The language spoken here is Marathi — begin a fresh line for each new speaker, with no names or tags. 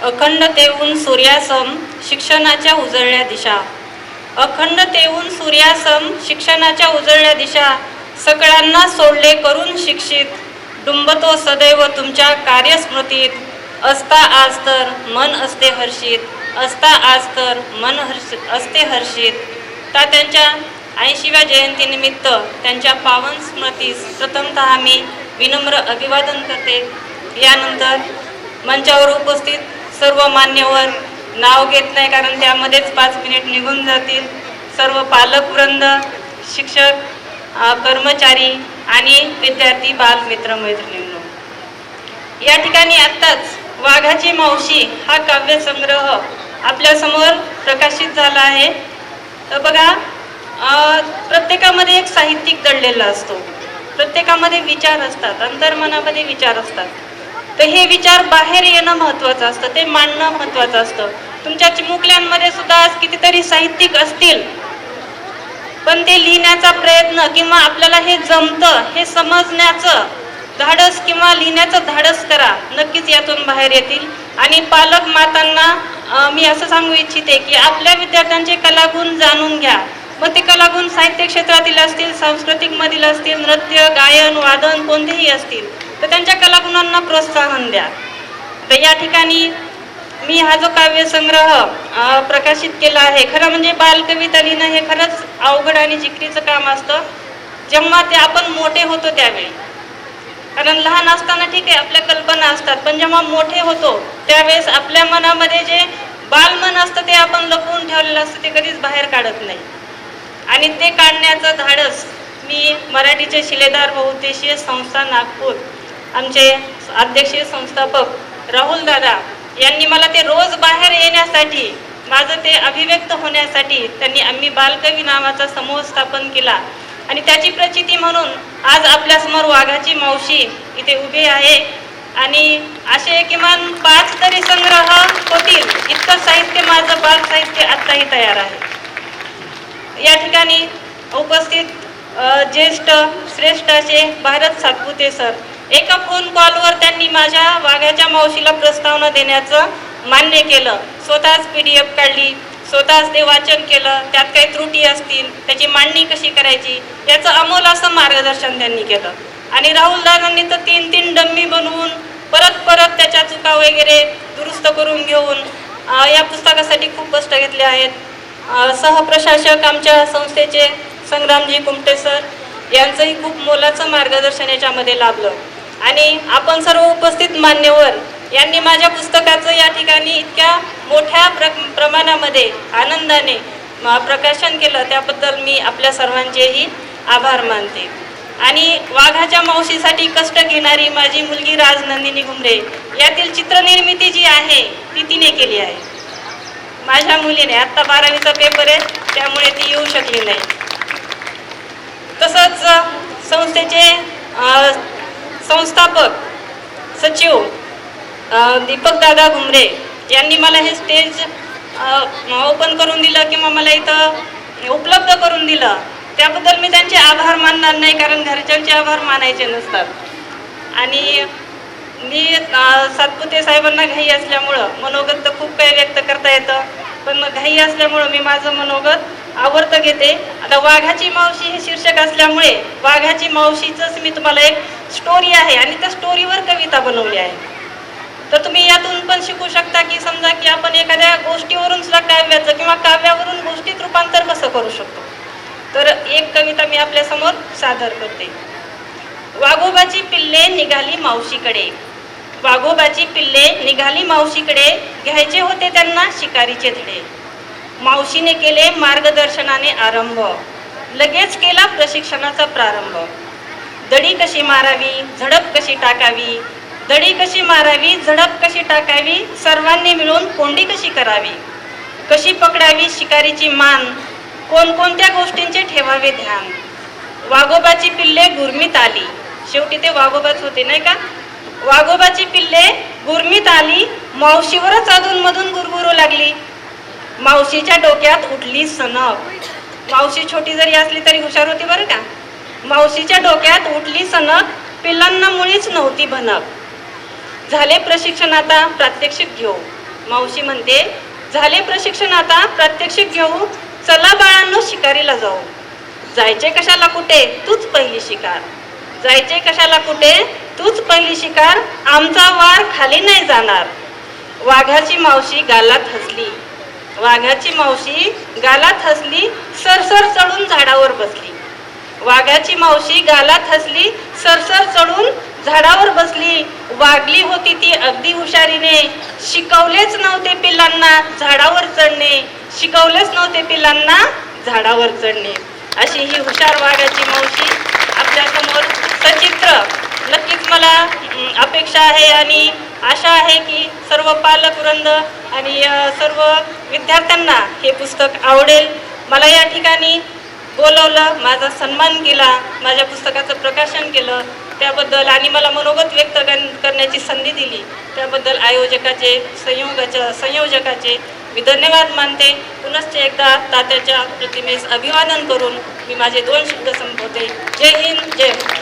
अखंडतेहून सूर्यासम शिक्षणाच्या उजळल्या दिशा, अखंडतेहून सूर्यासम शिक्षणाच्या उजळल्या दिशा, सकळांना सोडले करून शिक्षित, डुंबतो सदैव तुमच्या कार्यस्मृतीत, असता आज तर मन असते हर्षित, असता आज तर मन असते हर्षित. तात्यांच्या 80व्या जयंतीनिमित्त त्यांच्या पावन स्मृतीस प्रथमतः मी विनम्र अभिवादन करते. यानंतर मंचावर उपस्थित सर्व मान्यवर, नाव घेत नाही कारण त्यामध्येच 5 मिनिट निघून जातील, सर्व पालकवृंद, शिक्षक, कर्मचारी आणि विद्यार्थी, बालमित्र, मैत्रिणींनो, या ठिकाणी आत्ताच वाघाची मावशी हा काव्यसंग्रह आपल्यासमोर प्रकाशित झाला आहे. तर बघा, प्रत्येकामध्ये एक साहित्यिक दडलेला असतो, प्रत्येकामध्ये विचार असतात, अंतर्मनामध्ये विचार असतात. तर हे विचार बाहेर येणं महत्त्वाचं असतं, ते मांडणं महत्त्वाचं असतं. तुमच्या चिमुकल्यांमध्ये सुद्धा आज कितीतरी साहित्यिक असतील, पण ते लिहिण्याचा प्रयत्न किंवा आपल्याला हे जमतं हे समजण्याचं धाडस किंवा लिहिण्याचं धाडस करा, नक्कीच यातून बाहेर येतील. आणि पालक मातांना मी असं सांगू इच्छिते की आपल्या विद्यार्थ्यांचे कलागुण जाणून घ्या. मग ते कलागुण साहित्य क्षेत्रातील असतील, सांस्कृतिक मधील असतील, नृत्य, गायन, वादन कोणतेही असतील, तर त्यांच्या कलागुणांना प्रोत्साहन द्या. तर या ठिकाणी मी हा जो काव्यसंग्रह प्रकाशित केला आहे, खरं म्हणजे बालकविता लिहिणं हे खरंच अवघड आणि जिकरीचं काम असतं, जेव्हा ते आपण मोठे होतो त्यावेळी. कारण लहान असताना ठीक आहे, आपल्या कल्पना असतात, पण जेव्हा मोठे होतो त्यावेळेस आपल्या मनामध्ये जे बालमन असतं ते आपण लपवून ठेवलेलं असतं, ते कधीच बाहेर काढत नाही. आणि ते काढण्याचं धाडस मी मराठीचे शिलेदार बहुउद्देशीय संस्था नागपूर, आमचे अध्यक्षीय संस्थापक राहुल दादा यांनी मला ते रोज बाहेर येण्यासाठी, माझं ते अभिव्यक्त होण्यासाठी त्यांनी आम्ही बालकवी नावाचा समूह स्थापन केला. आणि त्याची प्रचिती म्हणून आज आपल्यासमोर वाघाची मावशी इथे उभी आहे. आणि असे किमान 5 तरी संग्रह होतील इतकं साहित्य माझं बाल साहित्य आत्ताही तयार आहे. या ठिकाणी उपस्थित ज्येष्ठ श्रेष्ठ असे भारत सातपुते सर, एका फोन कॉलवर त्यांनी माझ्या वाघाच्या मावशीला प्रस्तावना देण्याचं मान्य केलं. स्वतःच PDF काढली, स्वतःच ते वाचन केलं, त्यात काही त्रुटी असतील त्याची मांडणी कशी करायची याचं अमोल असं मार्गदर्शन त्यांनी केलं. आणि राहुल दादांनी तर 3 डम्मी बनवून परत त्याच्या चुका वगैरे दुरुस्त करून घेऊन या पुस्तकासाठी खूप कष्ट घेतले आहेत. सहप्रशासक आमच्या संस्थेचे संग्रामजी कुमटे सर यांचंही खूप मोलाचं मार्गदर्शन याच्यामध्ये लाभलं. आणि आपण सर्व उपस्थित मान्यवर यांनी माझ्या पुस्तकाचं या ठिकाणी इतक्या मोठ्या प्रमाणामध्ये आनंदाने प्रकाशन केलं, त्याबद्दल मी आपल्या सर्वांचेही आभार मानते. आणि वाघाच्या मावशीसाठी कष्ट घेणारी माझी मुलगी राजनंदिनी घुमरे, यातील चित्रनिर्मिती जी आहे ती तिने केली आहे. माझ्या मुलीने आत्ता 12वीचा पेपर आहे त्यामुळे ती येऊ शकली नाही. तसंच संस्थेचे संस्थापक सचिव दीपक दादा घुमरे यांनी मला हे स्टेज ओपन करून दिलं किंवा मला इथं उपलब्ध करून दिलं, त्याबद्दल मी त्यांचे आभार मानणार नाही, कारण घरच्यांचे आभार मानायचे नसतात. आणि मी सातपुते साहेबांना घाई असल्यामुळं मनोगत तर खूप काही व्यक्त करता येतं, पण घाई असल्यामुळं मी माझं मनोगत आवर्त घेते. आता वाघाची मावशी हे शीर्षक असल्यामुळे वाघाची मावशीचंच मी तुम्हाला एक स्टोरी आहे आणि त्या स्टोरीवर कविता बनवली आहे. तर तुम्ही यातून पण शिकू शकता की समजा की आपण एखाद्या गोष्टीवरून सुद्धा काव्याचं किंवा काव्यावरून गोष्टीत रूपांतर कसं करू शकतो. तर एक कविता मी आपल्यासमोर सादर करते. वाघोबाची पिल्ले निघाली मावशीकडे, वाघोबाची पिल्ले निघाली मावशीकडे, घ्यायचे होते त्यांना शिकारीचे धडे. मावशीने केले मार्गदर्शनाने आरंभ, लगेच केला प्रशिक्षणाचा प्रारंभ. दडी कशी मारावी, झडप कशी टाकावी, दडी कशी मारावी, झडप कशी टाकावी, सर्वांनी मिळून कोंडी कशी करावी, कशी पकडावी शिकारीची मान, कोणकोणत्या गोष्टींचे ठेवावे ध्यान. वाघोबाची पिल्ले गुरमीत आली, शेवटी ते वाघोबाच होते नाही का. वाघोबाची पिल्ले गुरमीत आली, मावशीवरच अधूनमधून गुरगुरू लागली. मावशीच्या डोक्यात उठली सनक, मावशी छोटी जरी असली तरी हुशार होती बरं का. मावशीच्या डोक्यात उठली सनक, पिल्लांना मुळीच नव्हती भनक. झाले प्रशिक्षण आता प्रात्यक्षिक घेऊ, मावशी म्हणते, झाले प्रशिक्षण आता प्रात्यक्षिक घेऊ, चला बाळांनो शिकारीला जाऊ. जायचे कशाला कुठे, तूच पहिली शिकार. जायचे कशाला कुठे, तूच पहिली शिकार. आमचा वार खाली नाही जाणार. वाघाची मावशी गालात हसली, वाघाची मावशी गालात हसली, सरसर चढून झाडावर बसली. वाघाची मावशी गालात हसली, सरसर चढून झाडावर बसली. वागली होती ती अगदी हुशारीने, शिकवलेच नव्हते पिल्लांना झाडावर चढणे, शिकवलेच नव्हते पिल्लांना झाडावर चढणे. अशी ही हुशार वाघाची मावशी आपल्या समोर सचित्र. नक्कीच मला अपेक्षा आहे आणि आशा आहे की सर्व पालक वृंद आणि सर्व विद्यार्थ्यांना हे पुस्तक आवडेल. मला या ठिकाणी बोलवलं, माझा सन्मान केला, माझ्या पुस्तकाचं प्रकाशन केलं त्याबद्दल आणि मला मनोगत व्यक्त करण्याची संधी दिली त्याबद्दल आयोजकाचे संयोजकाचे मी धन्यवाद मानते. पुनश्च एकदा तात्याच्या प्रतिमेस अभिवादन करून मी माझे 2 शब्द संपवते. जय हिंद, जय भारत.